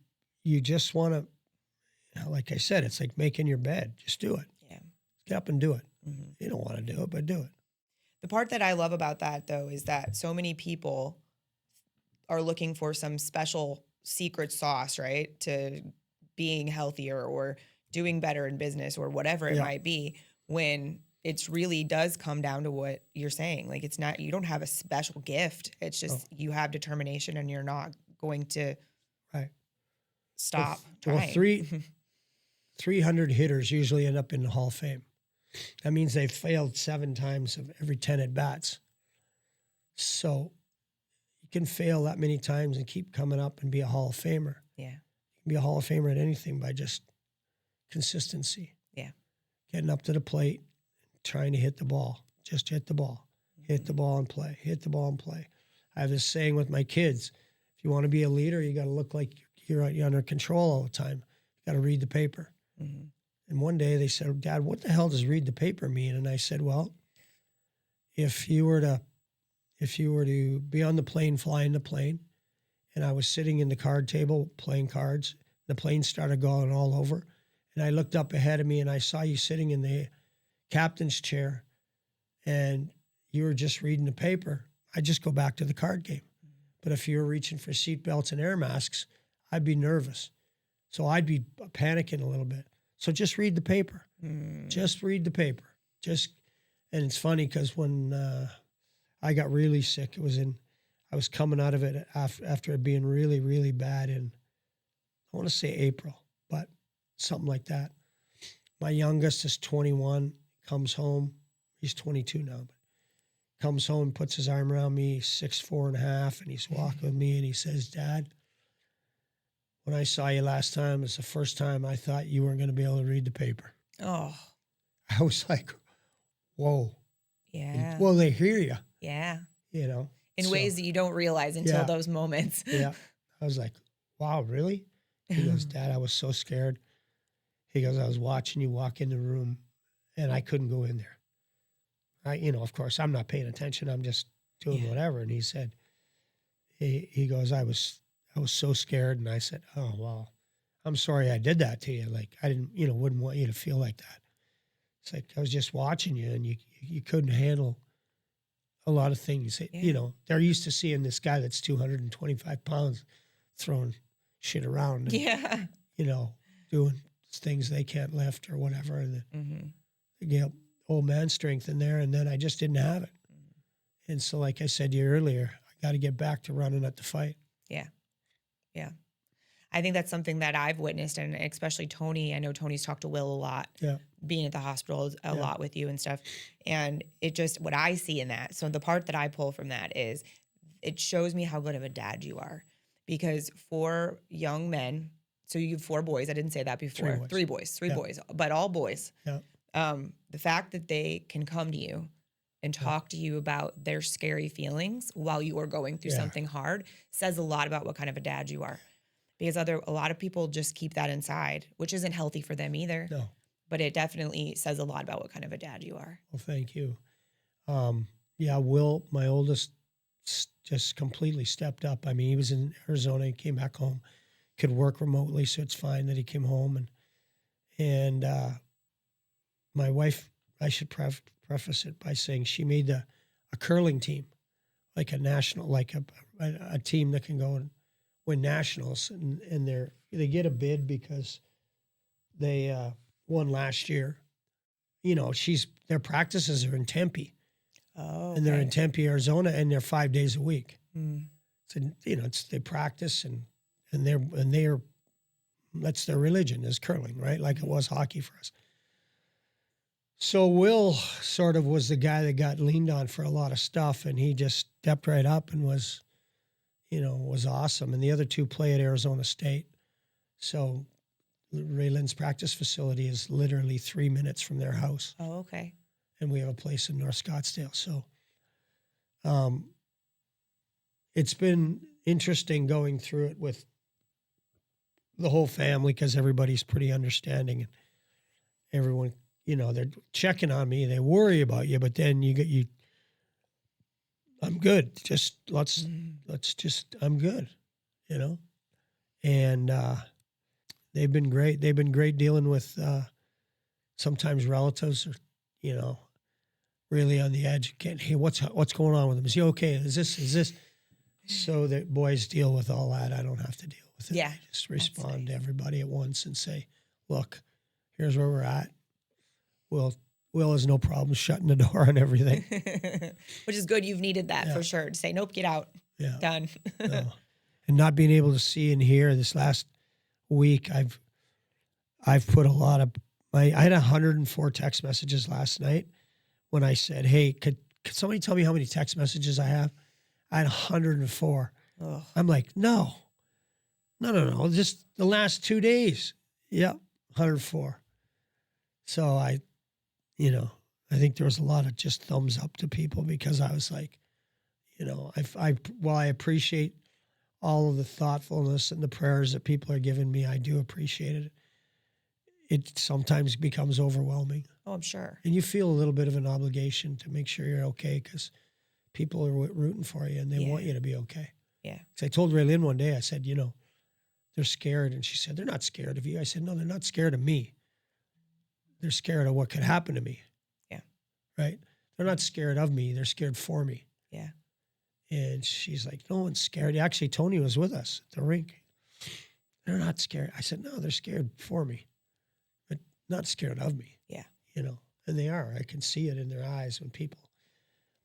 just want to, like I said, it's like making your bed. Just do it. Yeah. Get up and do it. Mm-hmm. You don't want to do it, but do it. The part that I love about that, though, is that so many people are looking for some special secret sauce, right, to being healthier or doing better in business or whatever it might be, when it really does come down to what you're saying. Like, it's not, you don't have a special gift. It's just you have determination, and you're not going to stop trying. Well, 300 hitters usually end up in the Hall of Fame. That means they've failed 7 times of every 10 at bats. So you can fail that many times and keep coming up and be a Hall of Famer. Yeah. You can be a Hall of Famer at anything by just consistency. Yeah. Getting up to the plate, trying to hit the ball. Just hit the ball. Hit the ball and play. Hit the ball and play. I have this saying with my kids: if you want to be a leader, you got to look like you're under control all the time. You got to read the paper. Mm-hmm. And one day they said, Dad, what the hell does read the paper mean? And I said, well, if you were to be on the plane, flying the plane, and I was sitting in the card table playing cards, the plane started going all over, and I looked up ahead of me and I saw you sitting in the captain's chair and you were just reading the paper, I'd just go back to the card game. But if you were reaching for seat belts and air masks, I'd be nervous. So I'd be panicking a little bit. So just read the paper. Just read the paper. And it's funny because when I got really sick, I was coming out of it after it being really, really bad in, I want to say April, but something like that. My youngest is 21, comes home. He's 22 now, but comes home, puts his arm around me. He's 6'4.5", and he's walking with me, and he says, Dad, when I saw you last time, it's the first time I thought you weren't going to be able to read the paper. Oh, I was like, whoa. yeah. Well, they hear you, Yeah. you know. In So, ways that you don't realize until yeah, those moments. yeah. I was like, wow, really? He goes, Dad, I was so scared. He goes, I was watching you walk in the room and I couldn't go in there. Of course, I'm not paying attention. I'm just doing Yeah. whatever. And he said, he goes, I was so scared. And I said, oh, well, I'm sorry I did that to you. Like, I didn't, wouldn't want you to feel like that. It's like, I was just watching you and you couldn't handle a lot of things. Yeah. They're used to seeing this guy that's 225 pounds throwing shit around and, Yeah. doing things they can't lift or whatever. And Mm-hmm. they get old man strength in there. And then I just didn't have it. And so, like I said to you earlier, I got to get back to running at the fight. Yeah. Yeah. I think that's something that I've witnessed, and especially Tony. I know Tony's talked to Will a lot, Yeah. being at the hospital a Yeah. lot with you and stuff. And it just, what I see in that, so the part that I pull from that is it shows me how good of a dad you are. Because for young men, so you have 4 boys. I didn't say that before. Three Three boys, but all boys. Yeah. The fact that they can come to you and talk to you about their scary feelings while you are going through something hard says a lot about what kind of a dad you are. Because a lot of people just keep that inside, which isn't healthy for them either. No. But it definitely says a lot about what kind of a dad you are. Well, thank you. Will, my oldest, just completely stepped up. I mean, he was in Arizona. He came back home, could work remotely, so it's fine that he came home. And my wife, I should preface it by saying she made a curling team, like a national, like a team that can go and win nationals, and they get a bid because they won last year. Their practices are in Tempe. Oh, And they're in Tempe, Arizona, and they're 5 days a week. Mm. So they practice and they're that's their religion is curling, right? Like it was hockey for us. So Will sort of was the guy that got leaned on for a lot of stuff, and he just stepped right up and was awesome. And the other 2 play at Arizona State. So Raylan's practice facility is literally 3 minutes from their house. Oh, okay. And we have a place in North Scottsdale. So it's been interesting going through it with the whole family because everybody's pretty understanding and everyone, they're checking on me. They worry about you, but then I'm good. Just I'm good, and they've been great. They've been great dealing with sometimes relatives or, really on the edge. Hey, what's going on with him? Is he okay? Is this? So that boys deal with all that. I don't have to deal with it. Yeah, I just respond to everybody at once and say, look, here's where we're at. Will has no problem shutting the door on everything. Which is good. You've needed that for sure. To say, nope, get out. Yeah. Done. No. And not being able to see and hear this last week, I've put a lot of I had 104 text messages last night when I said, hey, could somebody tell me how many text messages I have? I had 104. Ugh. I'm like, no, just the last 2 days. Yep, 104. So I think there was a lot of just thumbs up to people because I was like, while I appreciate all of the thoughtfulness and the prayers that people are giving me, I do appreciate it. It sometimes becomes overwhelming. Oh, I'm sure. And you feel a little bit of an obligation to make sure you're okay because people are rooting for you and they want you to be okay. Yeah. So I told Raylene one day, I said, they're scared. And she said, they're not scared of you. I said, no, they're not scared of me. They're scared of what could happen to me. Yeah. Right? They're not scared of me. They're scared for me. Yeah. And she's like, no one's scared. Actually, Tony was with us at the rink. They're not scared. I said, no, they're scared for me, but not scared of me. Yeah. And they are. I can see it in their eyes when people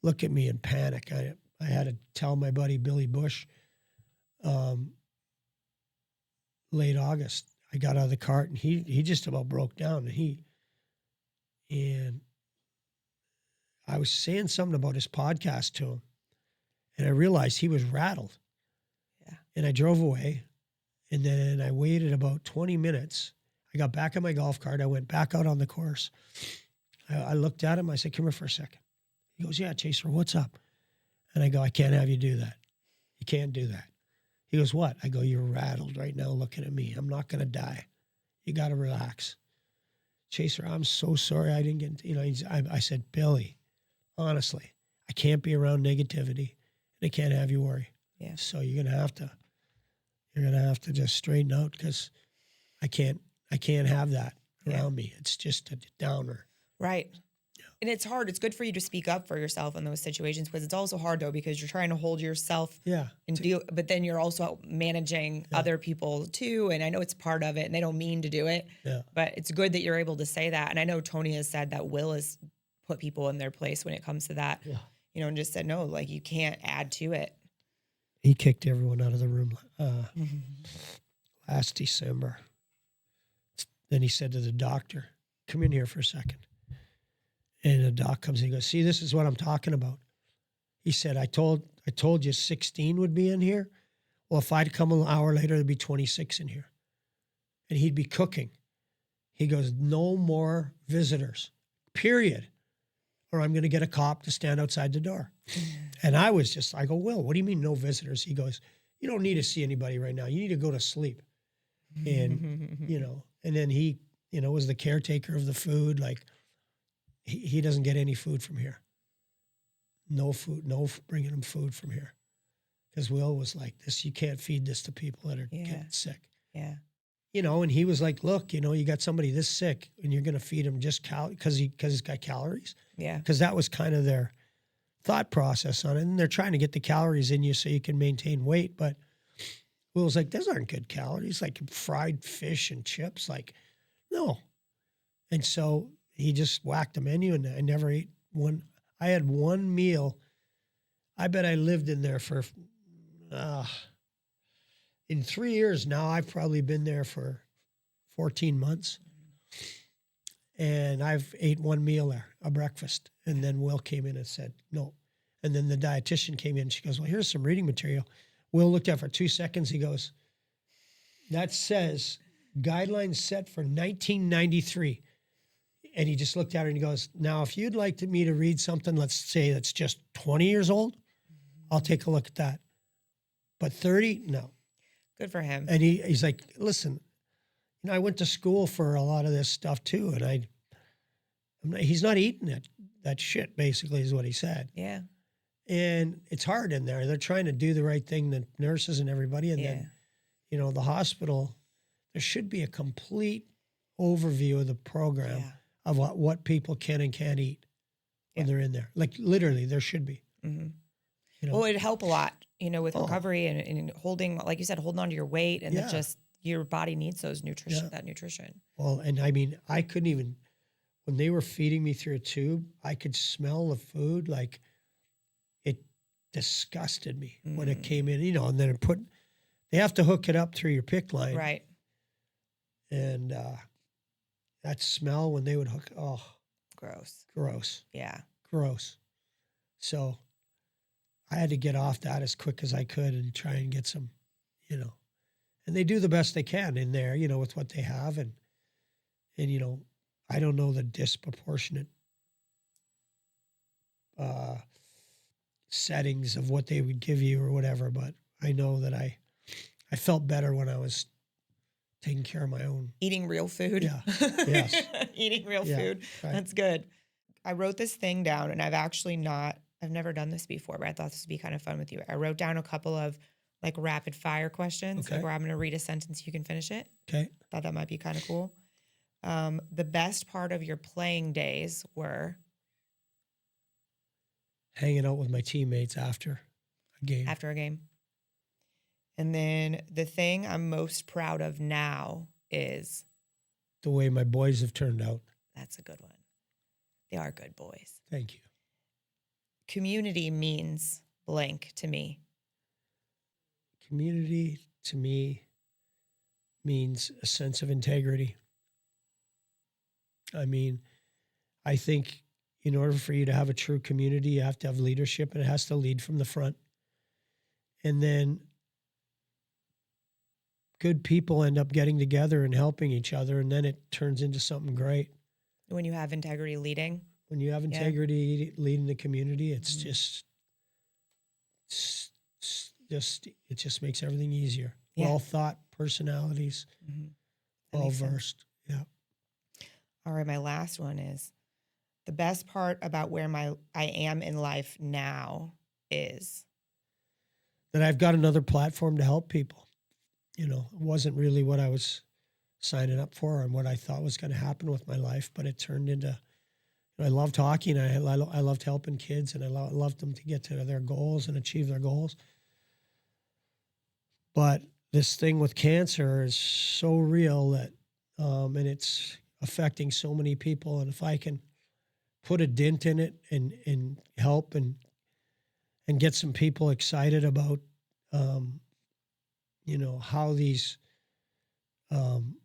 look at me in panic. I had to tell my buddy Billy Bush late August. I got out of the cart and he just about broke down. And I was saying something about his podcast to him, and I realized he was rattled. Yeah. And I drove away, And then I waited about 20 minutes. I got back in my golf cart. I went back out on the course. I looked at him. I said, come here for a second. He goes, yeah, Chaser, what's up? And I go, I can't have you do that. You can't do that. He goes, what? I go, you're rattled right now looking at me. I'm not going to die. You got to relax. Chaser, I'm so sorry I didn't get, I said, Billy, honestly, I can't be around negativity and I can't have you worry. Yeah. So you're going to have to just straighten out because I can't have that around me. It's just a downer. Right. And it's hard. It's good for you to speak up for yourself in those situations, because it's also hard though, because you're trying to hold yourself and deal, but then you're also managing other people too. And I know it's part of it and they don't mean to do it, but it's good that you're able to say that. And I know Tony has said that Will has put people in their place when it comes to that, and just said, no, like you can't add to it. He kicked everyone out of the room last December. Then he said to the doctor, come in here for a second. And the doc comes in and goes, see, this is what I'm talking about. He said, I told you 16 would be in here. Well, if I'd come an hour later, there'd be 26 in here. And he'd be cooking. He goes, no more visitors, period. Or I'm going to get a cop to stand outside the door. And I go, Will, what do you mean no visitors? He goes, you don't need to see anybody right now. You need to go to sleep. And, and then he, was the caretaker of the food. Like, he doesn't get any food from here. No food, bringing him food from here. Because Will was like, this, you can't feed this to people that are getting sick. Yeah. And he was like, look, you got somebody this sick and you're going to feed him just because he's got calories. Yeah. Because that was kind of their thought process on it. And they're trying to get the calories in you so you can maintain weight. But Will's like, those aren't good calories. Like fried fish and chips. Like, no. And so he just whacked a menu and I never ate one. I had one meal. I bet I lived in there for, in 3 years now, I've probably been there for 14 months. And I've ate one meal there, a breakfast. And then Will came in and said, no. And then the dietitian came in. She goes, well, here's some reading material. Will looked at it for 2 seconds. He goes, that says guidelines set for 1993. And he just looked at her and he goes, now, if you'd like me to read something, let's say that's just 20 years old, I'll take a look at that. But 30, no. Good for him. And he's like, listen, I went to school for a lot of this stuff too. And he's not eating that shit, basically, is what he said. Yeah. And it's hard in there. They're trying to do the right thing, the nurses and everybody. And then, the hospital, there should be a complete overview of the program of what people can and can't eat when they're in there. Like literally, there should be. Mm-hmm. Well, it'd help a lot, with recovery and holding, like you said, holding on to your weight and just your body needs those that nutrition. Well, and I mean, I couldn't even, when they were feeding me through a tube, I could smell the food. Like it disgusted me when it came in, and then they have to hook it up through your PICC line. Right. And that smell when they would hook, gross. Yeah. Gross. So I had to get off that as quick as I could and try and get some, and they do the best they can in there, with what they have. And I don't know the disproportionate settings of what they would give you or whatever, but I know that I felt better when I was taking care of my own. Eating real food. Yeah. Yes. Eating real food. Right. That's good. I wrote this thing down and I've never done this before, but I thought this would be kind of fun with you. I wrote down a couple of like rapid fire questions, like where I'm going to read a sentence, you can finish it. Okay. Thought that might be kind of cool. The best part of your playing days were? Hanging out with my teammates after a game. After a game. And then the thing I'm most proud of now is? The way my boys have turned out. That's a good one. They are good boys. Thank you. Community means blank to me. Community to me means a sense of integrity. I mean, I think in order for you to have a true community, you have to have leadership and it has to lead from the front. And then good people end up getting together and helping each other, and then it turns into something great. When you have integrity leading. When you have Yeah. integrity leading the community, it's Mhm. it just makes everything easier. Yeah. Well thought personalities, Mhm. That well makes sense. versed. Yeah. All right, my last one is the best part about where I am in life now is. That I've got another platform to help people. You know, it wasn't really what I was signing up for and what I thought was going to happen with my life, but it turned into, I love talking. I loved helping kids, and I loved them to get to their goals and achieve their goals. But this thing with cancer is so real that, and it's affecting so many people. And if I can put a dent in it and help and get some people excited about, um, how these um,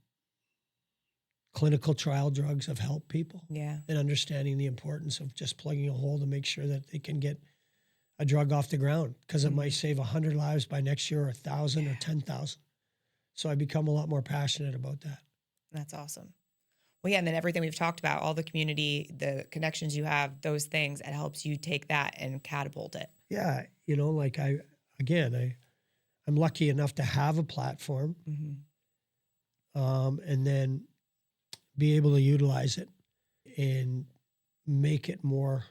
clinical trial drugs have helped people, Yeah. and understanding the importance of just plugging a hole to make sure that they can get a drug off the ground, because it might Mhm. save 100 lives by next year, or 1,000 or 10,000. So I become a lot more passionate about that. That's awesome. Well, yeah, and then everything we've talked about, all the community, the connections you have, those things, it helps you take that and catapult it. Yeah, like I'm lucky enough to have a platform, Mhm. and then be able to utilize it and make it more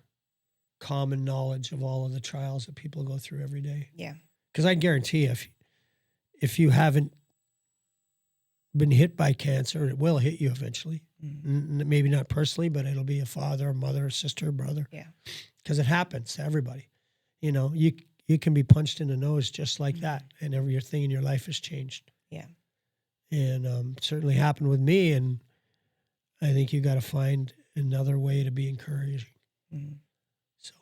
common knowledge of all of the trials that people go through every day. Yeah. Because I guarantee you, if you haven't been hit by cancer, it will hit you eventually. Mhm. Maybe not personally, but it'll be a father, a mother, a sister, a brother, Yeah. because it happens to everybody. You can be punched in the nose just like that, Mhm. and everything in your life has changed. Yeah. And certainly happened with me. And I think you got to find another way to be encouraging. Mhm. So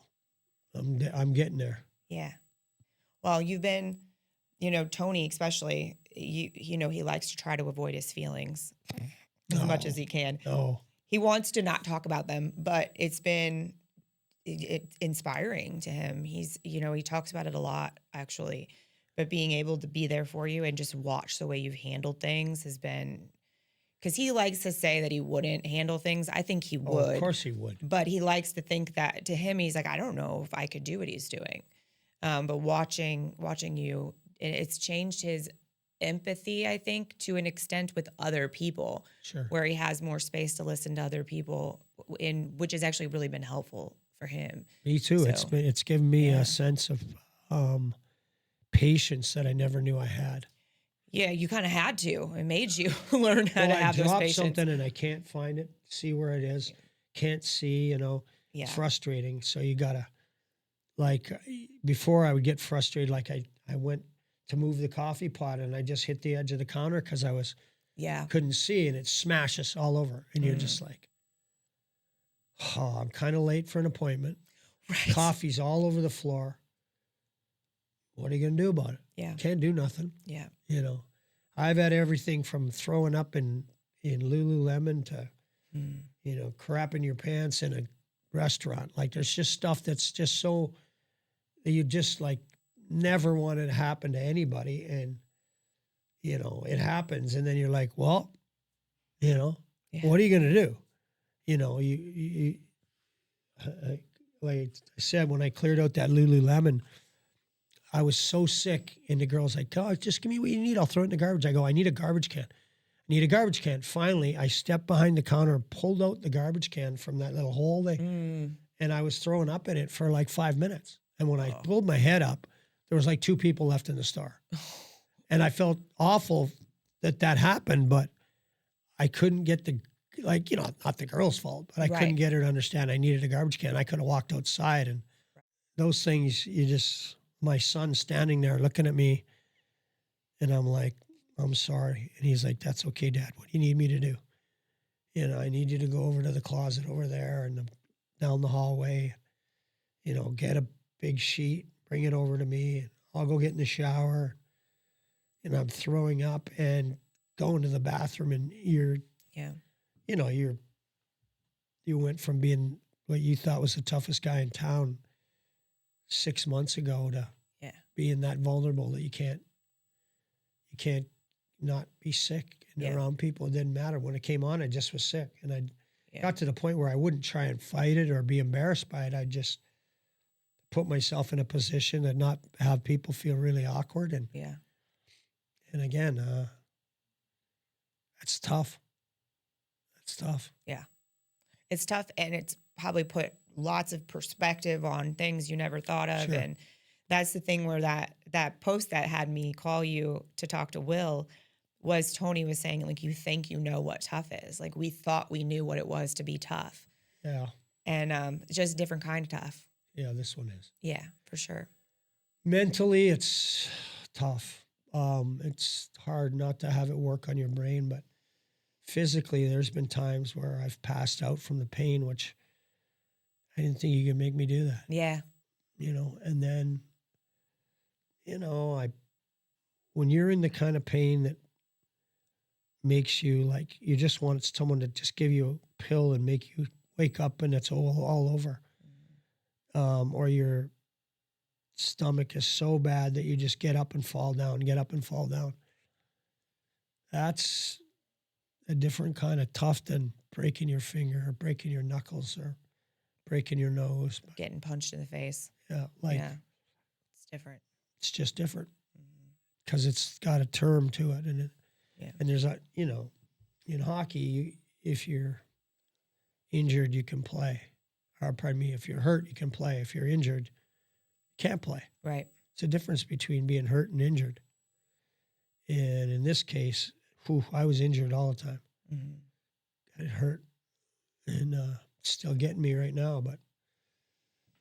I'm getting there. Yeah. Well, you've been, Tony especially, he likes to try to avoid his feelings as much as No, he can. no, He wants to not talk about them, but it's been inspiring to him. He talks about it a lot actually, but being able to be there for you and just watch the way you've handled things has been, because he likes to say that he wouldn't handle things. I think he oh, of would, course he would. but he likes to think that to him, he's like, I don't know if I could do what he's doing. But watching you, it's changed his empathy, I think, to an extent with other people, Sure. where he has more space to listen to other people, which has actually really been helpful for him. Me too. So It's given me yeah, a sense of um, patience that I never knew I had. yeah, you kind of had to. It made you learn how Well, to I have those drop patience. something and I can't find it, see where it is, can't see, it's Yeah. frustrating. So you gotta, like, before I would get frustrated, like I went to move the coffee pot and I just hit the edge of the counter because Yeah. couldn't see, and it smashes all over. And you're Mm. just like, oh, I'm kind of late for an appointment. Right. Coffee's all over the floor. What are you going to do about it? Yeah. Can't do nothing. Yeah. You know, I've had everything from throwing up in Lululemon to, Mm. crapping your pants in a restaurant. Like, there's just stuff that's just so that you just like never want it to happen to anybody. And, it happens. And then you're like, well, Yeah. what are you going to do? You like I said, when I cleared out that Lululemon, I was so sick. And the girl's like, oh, just give me what you need. I'll throw it in the garbage. I go, I need a garbage can. I need a garbage can. Finally, I stepped behind the counter, pulled out the garbage can from that little hole there, Mm. and I was throwing up in it for like 5 minutes. And when I Oh. pulled my head up, there was like 2 people left in the store. And I felt awful that happened, but I couldn't get not the girl's fault, but I couldn't Right. get her to understand I needed a garbage can. I could have walked outside, and those things, my son standing there looking at me, and I'm like, I'm sorry. And he's like, that's okay, Dad. What do you need me to do? I need you to go over to the closet over there and down the hallway, get a big sheet, bring it over to me, and I'll go get in the shower. And I'm throwing up and going to the bathroom, and Yeah. you went from being what you thought was the toughest guy in town 6 months ago to Yeah. being that vulnerable that you can't not be sick and Yeah. around people. It didn't matter. When it came on, I just was sick. And I Yeah. got to the point where I wouldn't try and fight it or be embarrassed by it. I'd just put myself in a position and not have people feel really awkward. Yeah. And again, that's tough. That's tough. Yeah. It's tough, and it's probably put lots of perspective on things you never thought of. Sure. And that's the thing where that post that had me call you to talk to Will was Tony was saying, like, you think you know what tough is. Like, we thought we knew what it was to be tough. Yeah. And it's just a different kind of tough. Yeah, this one is. Yeah, for sure. Mentally, it's tough. It's hard not to have it work on your brain, but physically, there's been times where I've passed out from the pain, which I didn't think you could make me do that, Yeah. and then, when you're in the kind of pain that makes you like, you just want someone to just give you a pill and make you wake up and it's all over. Or your stomach is so bad that you just get up and fall down, get up and fall down. That's a different kind of tough than breaking your finger or breaking your knuckles or breaking your nose. But Getting punched in the face. yeah, Yeah. It's different. it's just different because it's got a term to it. Yeah. And there's in hockey, if you're injured, you can play. Or pardon me, if you're hurt, you can play. If you're injured, you can't play. Right. It's a difference between being hurt and injured. And in this case, I was injured all the time. It hurt. And it's still getting me right now. But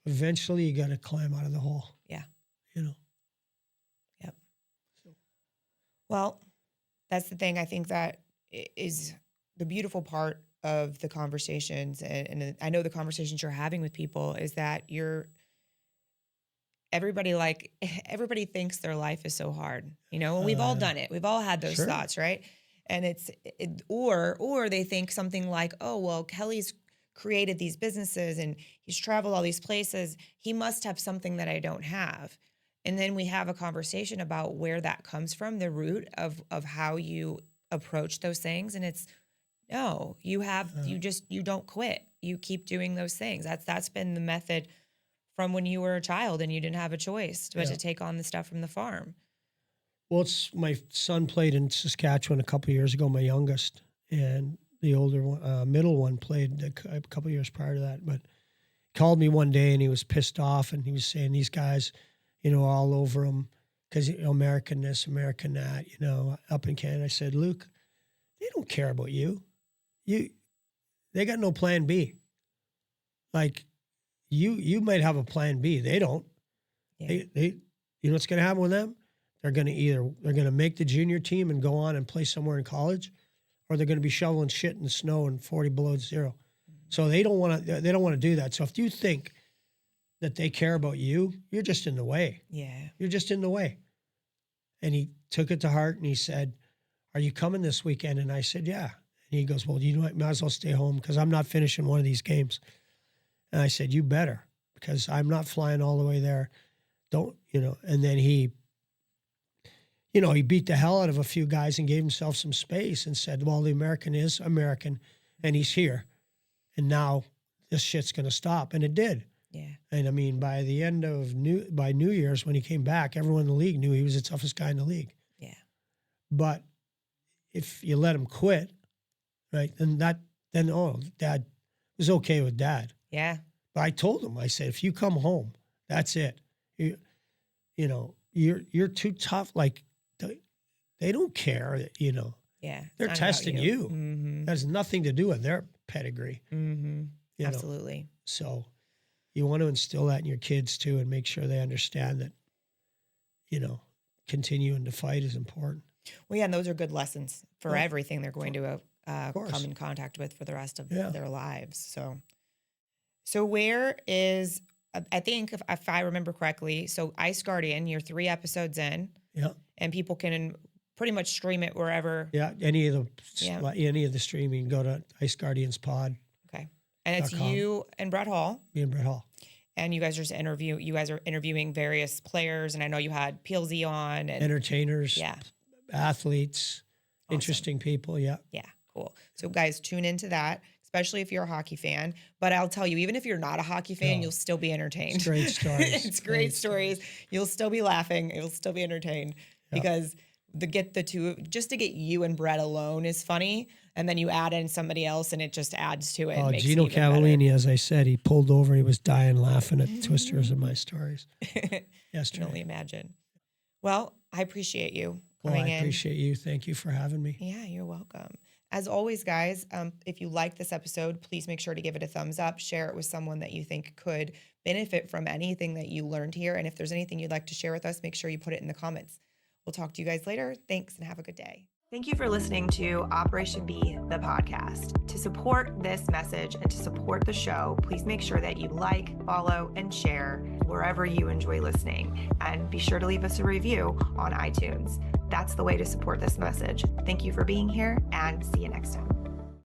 eventually you got to climb out of the hole. Yeah. Yep. So. Well, that's the thing. I think that is the beautiful part of the conversations. And I know the conversations you're having with people is that everybody thinks their life is so hard, and we've all done it. We've all had those Sure. thoughts, right? And or they think something like, oh, well, Kelly's created these businesses and he's traveled all these places. He must have something that I don't have. And then we have a conversation about where that comes from, the root of how you approach those things. And it's, no, you don't quit. You keep doing those things. That's been the method from when you were a child and you didn't have a choice but to take on the stuff from the farm. Well, my son played in Saskatchewan a couple of years ago, my youngest, and the older one, middle one played a couple of years prior to that. But he called me one day and he was pissed off and he was saying these guys, all over him because American this, American that, up in Canada. I said, Luke, they don't care about you. They got no plan B. Like you might have a plan B. They don't. Yeah. They you know what's going to happen with them? They're going to make the junior team and go on and play somewhere in college, or they're going to be shoveling shit in the snow and 40 below zero. So they don't want to do that. So if you think that they care about you, you're just in the way. Yeah. You're just in the way. And he took it to heart and he said, are you coming this weekend? And I said, yeah. And he goes, well, might as well stay home because I'm not finishing one of these games. And I said, you better, because I'm not flying all the way there. Don't, and then he beat the hell out of a few guys and gave himself some space and said, well, the American is American and he's here. And now this shit's going to stop. And it did. Yeah. And I mean, by the end of New Year's, when he came back, everyone in the league knew he was the toughest guy in the league. Yeah. But if you let him quit, right, then Dad was okay with Dad. Yeah. But I told him, I said, if you come home, that's it. You're too tough. Like they don't care that, Yeah. they're testing you. Mm-hmm. That has nothing to do with their pedigree. Mm-hmm. Absolutely. So you want to instill that in your kids too and make sure they understand that, continuing to fight is important. Well, yeah, and those are good lessons for everything they're going to come in contact with for the rest of their lives. So where is, I think if I remember correctly, so Ice Guardian, you're 3 episodes in. Yeah. And people can pretty much stream it wherever. Yeah. Any of the streaming, go to Ice Guardians Pod. Okay. And it's you and Brett Hall. Me and Brett Hall. And you guys are interviewing various players. And I know you had PLZ on. And entertainers. Yeah. Athletes. Interesting people. Yeah. Yeah, cool. So guys, tune into that, especially if you're a hockey fan. But I'll tell you, even if you're not a hockey fan, No. you'll still be entertained. It's great stories. It's great stories. You'll still be laughing. You'll still be entertained because the two, just to get you and Brett alone is funny. And then you add in somebody else and it just adds to it. Oh, and makes Gino it even Cavallini, as I said, he pulled over. He was dying laughing at twisters of my stories better. I can yesterday. only imagine. Well, I appreciate you Well, coming I in. appreciate you. Thank you for having me. Yeah, you're welcome. As always, guys, if you like this episode, please make sure to give it a thumbs up, share it with someone that you think could benefit from anything that you learned here. And if there's anything you'd like to share with us, make sure you put it in the comments. We'll talk to you guys later. Thanks and have a good day. Thank you for listening to Operation B, the podcast. To support this message and to support the show, please make sure that you like, follow, and share wherever you enjoy listening. And be sure to leave us a review on iTunes. That's the way to support this message. Thank you for being here and see you next time.